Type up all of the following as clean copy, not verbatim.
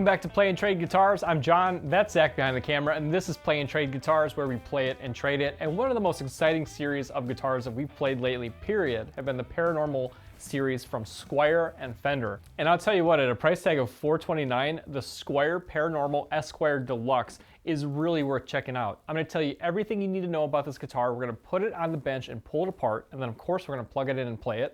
back to Play and Trade Guitars. I'm John, that's Zach behind the camera, and this is Play and Trade Guitars, where we play it and trade it. And one of the most exciting series of guitars that we've played lately, period, have been the Paranormal series from Squier and Fender. And I'll tell you what, at a price tag of $429, the Squier Paranormal Esquire Deluxe is really worth checking out. I'm going to tell you everything you need to know about this guitar. We're going to put it on the bench and pull it apart, and then of course we're going to plug it in and play it.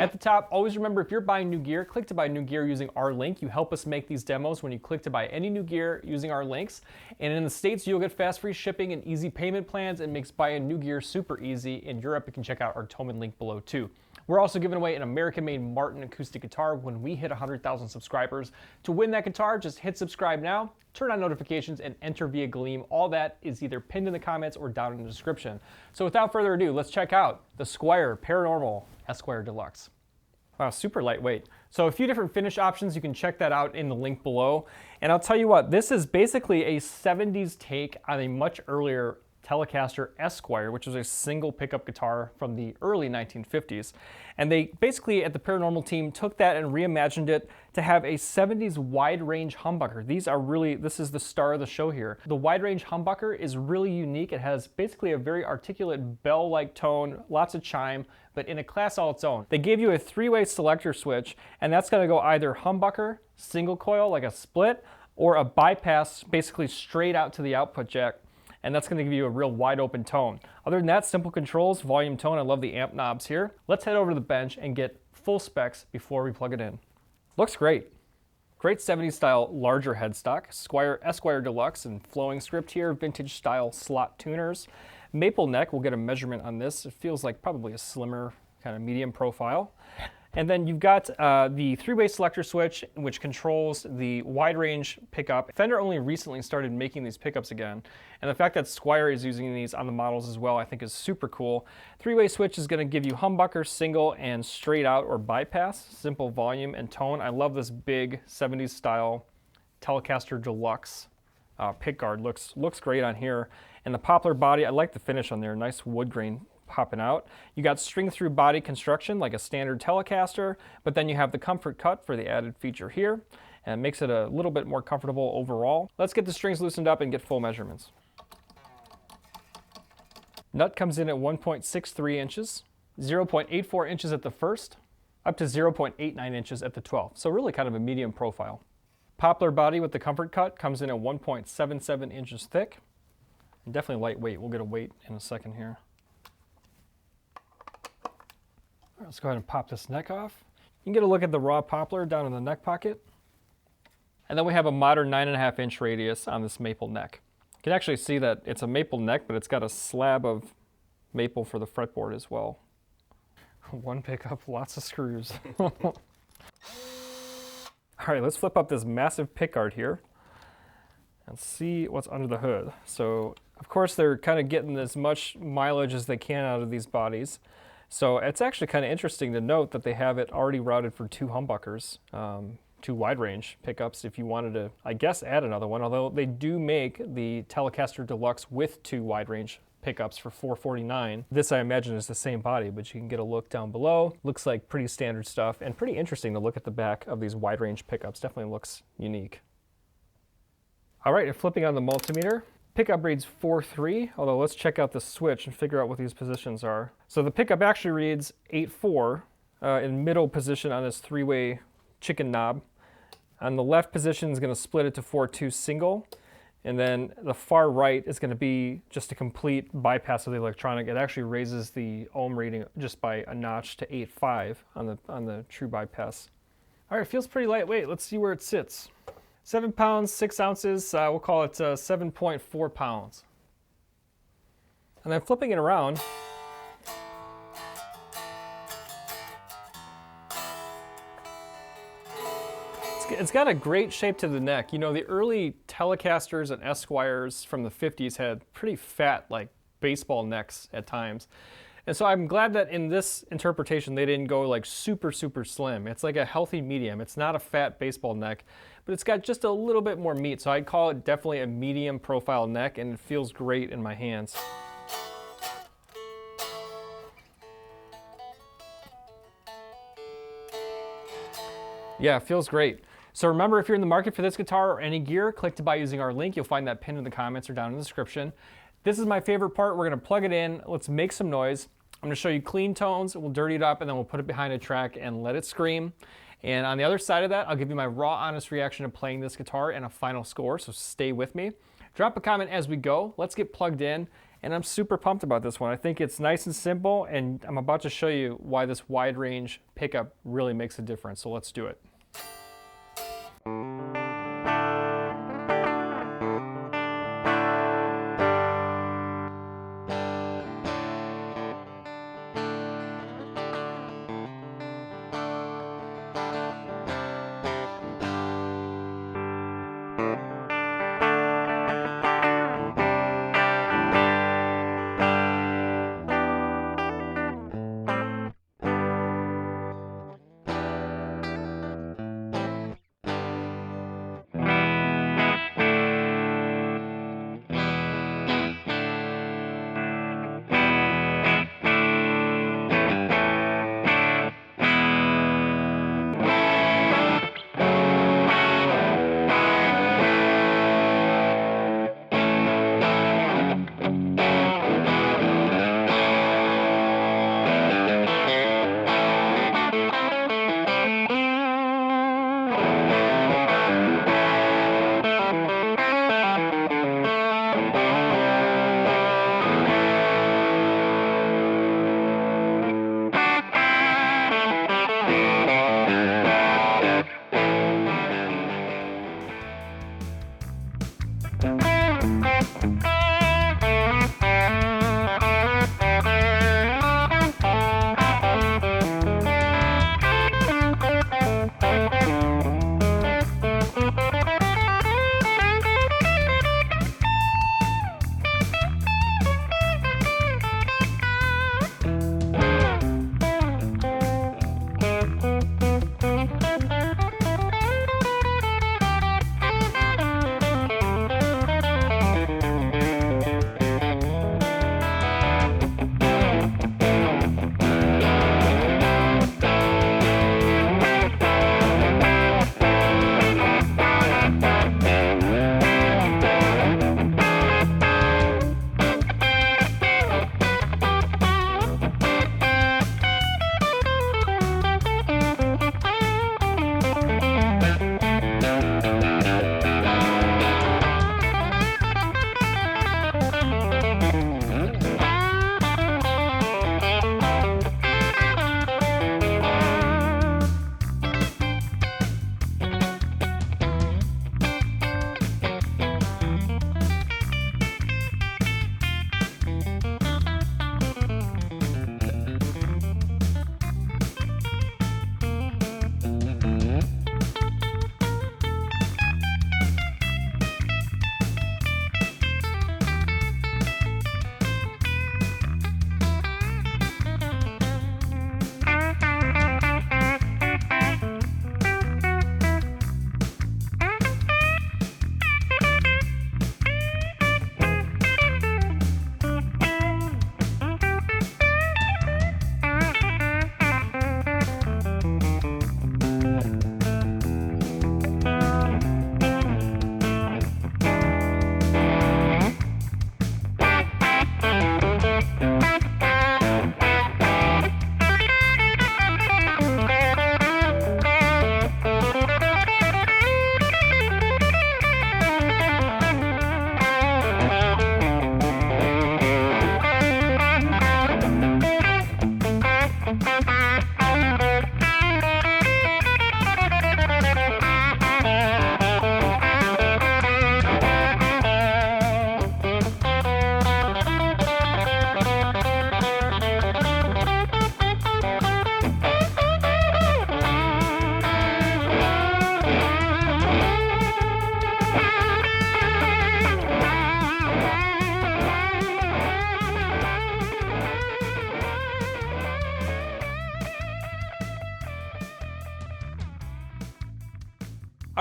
At the top, always remember, if you're buying new gear, click to buy new gear using our link. You help us make these demos when you click to buy any new gear using our links. And in the States, you'll get fast free shipping and easy payment plans. It makes buying new gear super easy. In Europe, you can check out our Toman link below too. We're also giving away an American-made Martin acoustic guitar when we hit 100,000 subscribers. To win that guitar, just hit subscribe now, turn on notifications, and enter via Gleam. All that is either pinned in the comments or down in the description. So without further ado, let's check out the Squier Paranormal Esquire Deluxe. Wow, super lightweight. So a few different finish options, you can check that out in the link below. And I'll tell you what, this is basically a 70s take on a much earlier Telecaster Esquire, which was a single pickup guitar from the early 1950s. And they basically, at the Paranormal team, took that and reimagined it to have a 70s wide range humbucker. This is the star of the show here. The wide range humbucker is really unique. It has basically a very articulate bell-like tone, lots of chime, but in a class all its own. They gave you a three-way selector switch, and that's gonna go either humbucker, single coil, like a split, or a bypass, basically straight out to the output jack. And that's gonna give you a real wide open tone. Other than that, simple controls, volume, tone. I love the amp knobs here. Let's head over to the bench and get full specs before we plug it in. Looks great. Great 70s style larger headstock, Squier Esquire Deluxe and flowing script here, vintage style slot tuners. Maple neck, we'll get a measurement on this. It feels like probably a slimmer kind of medium profile. And then you've got the three-way selector switch, which controls the wide range pickup. Fender only recently started making these pickups again. And the fact that Squier is using these on the models as well, I think is super cool. Three-way switch is gonna give you humbucker, single, and straight out or bypass, simple volume and tone. I love this big 70s style Telecaster Deluxe pick guard. Looks great on here. And the poplar body, I like the finish on there, nice wood grain popping out. You got string through body construction like a standard Telecaster, but then you have the comfort cut for the added feature here, and it makes it a little bit more comfortable overall. Let's get the strings loosened up and get full measurements. Nut comes in at 1.63 inches, 0.84 inches at the first, up to 0.89 inches at the 12th. So really kind of a medium profile. Poplar body with the comfort cut comes in at 1.77 inches thick, and definitely lightweight. We'll get a weight in a second here. Let's go ahead and pop this neck off. You can get a look at the raw poplar down in the neck pocket. And then we have a modern 9.5 inch radius on this maple neck. You can actually see that it's a maple neck, but it's got a slab of maple for the fretboard as well. One pickup, lots of screws. All right, let's flip up this massive pickguard here and see what's under the hood. So, of course, they're kind of getting as much mileage as they can out of these bodies. So it's actually kind of interesting to note that they have it already routed for two humbuckers, two wide range pickups if you wanted to, I guess, add another one, although they do make the Telecaster Deluxe with two wide range pickups for $449. This, I imagine, is the same body, but you can get a look down below. Looks like pretty standard stuff and pretty interesting to look at the back of these wide range pickups. Definitely looks unique. All right, and flipping on the multimeter. Pickup reads 4.3, although let's check out the switch and figure out what these positions are. So the pickup actually reads 8.4 in middle position on this three-way chicken knob. On the left position is going to split it to 4.2 single, and then the far right is going to be just a complete bypass of the electronic. It actually raises the ohm rating just by a notch to 8.5 on the true bypass. All right, feels pretty lightweight. Let's see where it sits. 7 pounds, 6 ounces, we'll call it 7.4 pounds. And then flipping it around, it's got a great shape to the neck. You know, the early Telecasters and Esquires from the 50s had pretty fat, like baseball necks at times. And so I'm glad that in this interpretation they didn't go like super, super slim. It's like a healthy medium. It's not a fat baseball neck, but it's got just a little bit more meat. So I'd call it definitely a medium profile neck, and it feels great in my hands. Yeah, it feels great. So remember, if you're in the market for this guitar or any gear, click to buy using our link. You'll find that pinned in the comments or down in the description. This is my favorite part. We're gonna plug it in. Let's make some noise. I'm gonna show you clean tones. We'll dirty it up and then we'll put it behind a track and let it scream. And on the other side of that, I'll give you my raw, honest reaction to playing this guitar and a final score, so stay with me. Drop a comment as we go. Let's get plugged in. And I'm super pumped about this one. I think it's nice and simple, and I'm about to show you why this wide range pickup really makes a difference. So let's do it.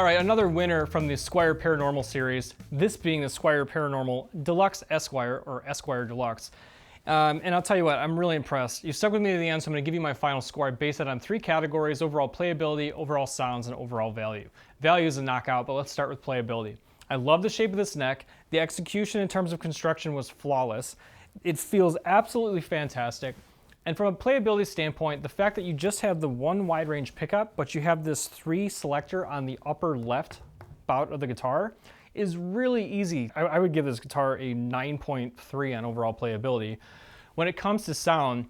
All right, another winner from the Squier Paranormal series, this being the Squier Paranormal Deluxe Esquire, or Esquire Deluxe. And I'll tell you what, I'm really impressed. You stuck with me to the end, so I'm going to give you my final score. I base it on 3 categories: overall playability, overall sounds, and overall value. Value is a knockout, but let's start with playability. I love the shape of this neck. The execution in terms of construction was flawless. It feels absolutely fantastic. And from a playability standpoint, the fact that you just have the 1 wide range pickup, but you have this 3 selector on the upper left bout of the guitar is really easy. I would give this guitar a 9.3 on overall playability. When it comes to sound,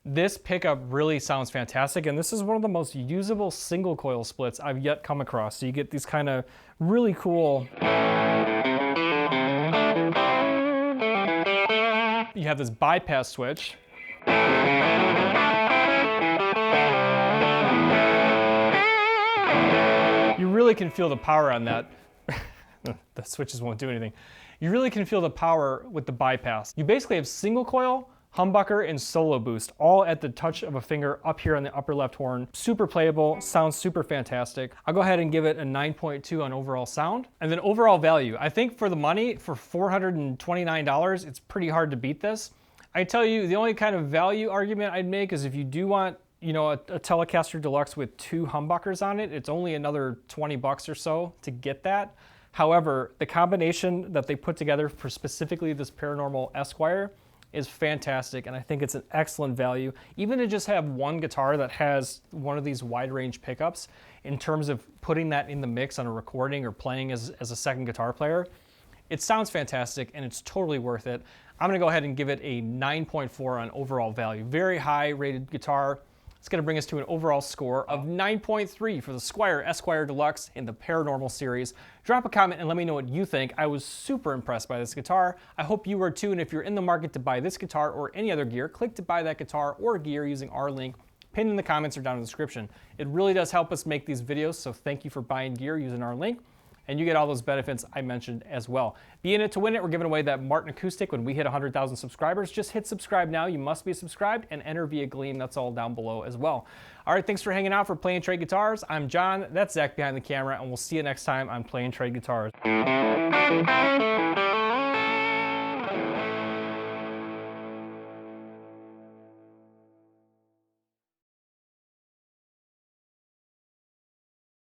this pickup really sounds fantastic, and this is one of the most usable single coil splits I've yet come across. So you get these kind of really cool... You have this bypass switch. You really can feel the power on that. The switches won't do anything. You really can feel the power with the bypass. You basically have single coil, humbucker, and solo boost all at the touch of a finger up here on the upper left horn. Super playable, sounds super fantastic. I'll go ahead and give it a 9.2 on overall sound. And then overall value. I think for the money, for $429, it's pretty hard to beat this. I tell you, the only kind of value argument I'd make is if you do want, you know, a Telecaster Deluxe with 2 humbuckers on it, it's only another 20 bucks or so to get that. However, the combination that they put together for specifically this Paranormal Esquire is fantastic, and I think it's an excellent value. Even to just have one guitar that has one of these wide range pickups, in terms of putting that in the mix on a recording or playing as a second guitar player, it sounds fantastic and it's totally worth it. I'm gonna go ahead and give it a 9.4 on overall value. Very high rated guitar. It's going to bring us to an overall score of 9.3 for the Squier Esquire Deluxe in the Paranormal series. Drop a comment and let me know what you think. I was super impressed by this guitar. I hope you were too, and if you're in the market to buy this guitar or any other gear, click to buy that guitar or gear using our link pinned in the comments or down in the description. It really does help us make these videos, so thank you for buying gear using our link. And you get all those benefits I mentioned as well. Be in it to win it. We're giving away that Martin acoustic when we hit 100,000 subscribers. Just hit subscribe now. You must be subscribed, and enter via Gleam. That's all down below as well. All right, thanks for hanging out for Play and Trade Guitars. I'm John. That's Zach behind the camera, and we'll see you next time on Play and Trade Guitars.